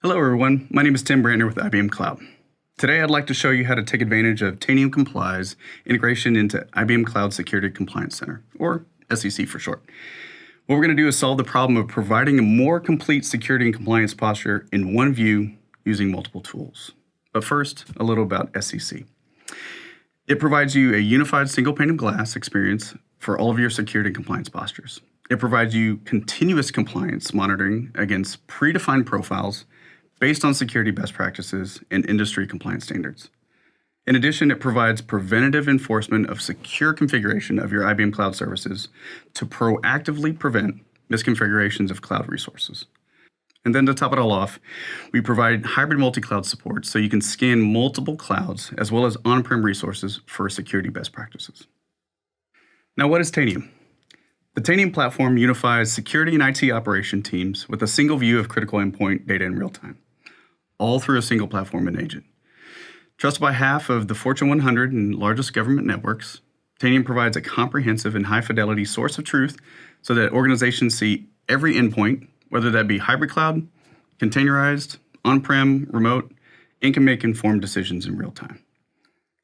Hello everyone, my name is Tim Brantner with IBM Cloud. Today I'd like to show you how to take advantage of Tanium Comply's integration into IBM Cloud Security Compliance Center, or SEC for short. What we're going to do is solve the problem of providing a more complete security and compliance posture in one view using multiple tools. But first, a little about SEC. It provides you a unified single pane of glass experience for all of your security and compliance postures. It provides you continuous compliance monitoring against predefined profiles based on security best practices and industry compliance standards. In addition, it provides preventative enforcement of secure configuration of your IBM Cloud services to proactively prevent misconfigurations of cloud resources. And then to top it all off, we provide hybrid multi-cloud support so you can scan multiple clouds as well as on-prem resources for security best practices. Now, what is Tanium? The Tanium platform unifies security and IT operation teams with a single view of critical endpoint data in real time, all through a single platform and agent. Trusted by half of the Fortune 100 and largest government networks, Tanium provides a comprehensive and high-fidelity source of truth so that organizations see every endpoint, whether that be hybrid cloud, containerized, on-prem, remote, and can make informed decisions in real time.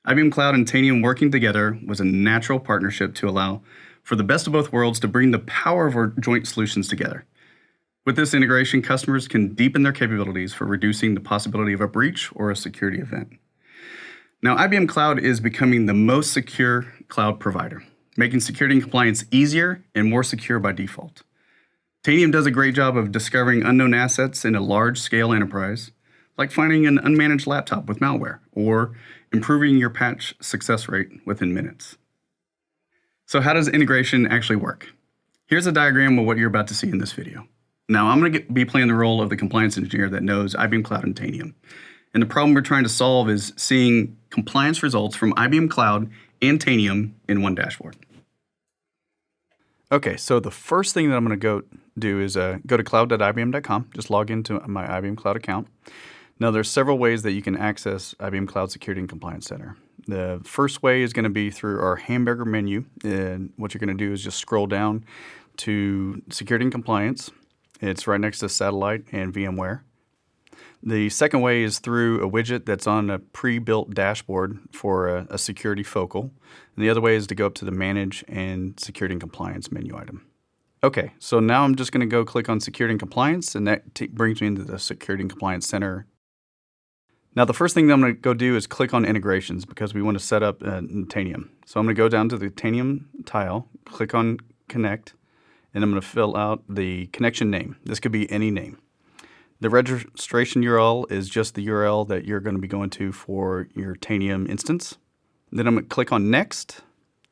IBM Cloud and Tanium working together was a natural partnership to allow for the best of both worlds to bring the power of our joint solutions together. With this integration, customers can deepen their capabilities for reducing the possibility of a breach or a security event. Now, IBM Cloud is becoming the most secure cloud provider, making security and compliance easier and more secure by default. Tanium does a great job of discovering unknown assets in a large-scale enterprise, like finding an unmanaged laptop with malware, or improving your patch success rate within minutes. So how does integration actually work? Here's a diagram of what you're about to see in this video. Now, I'm going to be playing the role of the compliance engineer that knows IBM Cloud and Tanium. And the problem we're trying to solve is seeing compliance results from IBM Cloud and Tanium in one dashboard. Okay, so the first thing that I'm going to go do is go to cloud.ibm.com, just log into my IBM Cloud account. Now, there's several ways that you can access IBM Cloud Security and Compliance Center. The first way is going to be through our hamburger menu, and what you're going to do is just scroll down to Security and Compliance. It's right next to Satellite and VMware. The second way is through a widget that's on a pre-built dashboard for a security focal. And the other way is to go up to the Manage and Security and Compliance menu item. Okay, so now I'm just going to go click on Security and Compliance, and that brings me into the Security and Compliance Center. Now, the first thing that I'm going to go do is click on Integrations because we want to set up Tanium. So I'm going to go down to the Tanium tile, click on Connect, and I'm going to fill out the connection name. This could be any name. The registration URL is just the URL that you're going to be going to for your Tanium instance. Then I'm going to click on Next.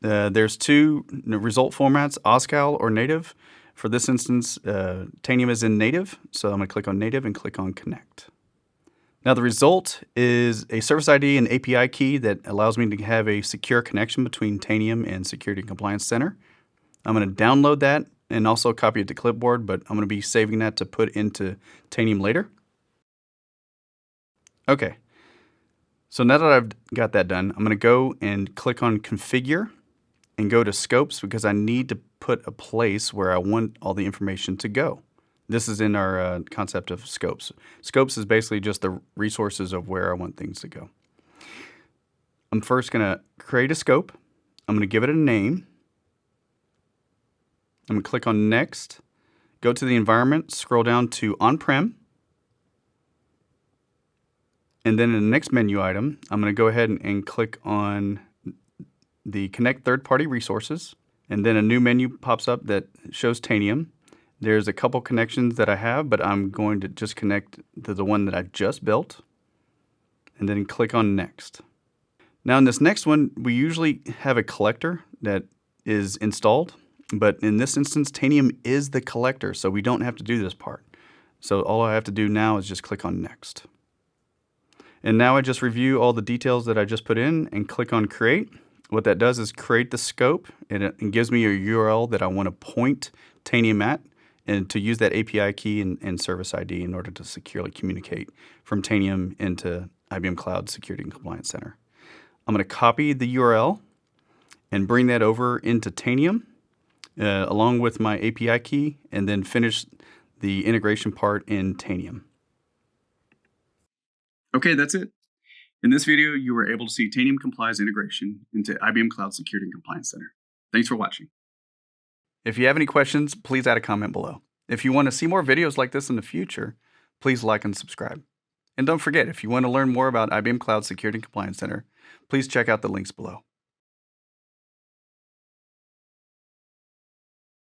There's two result formats, OSCAL or native. For this instance, Tanium is in native, so I'm going to click on native and click on Connect. Now, the result is a service ID and API key that allows me to have a secure connection between Tanium and Security and Compliance Center. I'm going to download that and also copy it to clipboard, but I'm going to be saving that to put into Tanium later. Okay, so now that I've got that done, I'm going to go and click on Configure and go to Scopes because I need to put a place where I want all the information to go. This is in our concept of Scopes. Scopes is basically just the resources of where I want things to go. I'm first going to create a scope. I'm going to give it a name. I'm going to click on Next, go to the environment, scroll down to On-Prem, and then in the next menu item, I'm going to go ahead and click on the Connect Third-Party Resources, and then a new menu pops up that shows Tanium. There's a couple connections that I have, but I'm going to just connect to the one that I just built, and then click on Next. Now in this next one, we usually have a collector that is installed. But in this instance, Tanium is the collector, so we don't have to do this part. So all I have to do now is just click on Next. And now I just review all the details that I just put in and click on Create. What that does is create the scope, and it gives me a URL that I want to point Tanium at, and to use that API key and service ID in order to securely communicate from Tanium into IBM Cloud Security and Compliance Center. I'm going to copy the URL and bring that over into Tanium. Along with my API key, and then finish the integration part in Tanium. Okay, that's it. In this video, you were able to see Tanium Comply's integration into IBM Cloud Security and Compliance Center. Thanks for watching. If you have any questions, please add a comment below. If you want to see more videos like this in the future, please like and subscribe. And don't forget, if you want to learn more about IBM Cloud Security and Compliance Center, please check out the links below.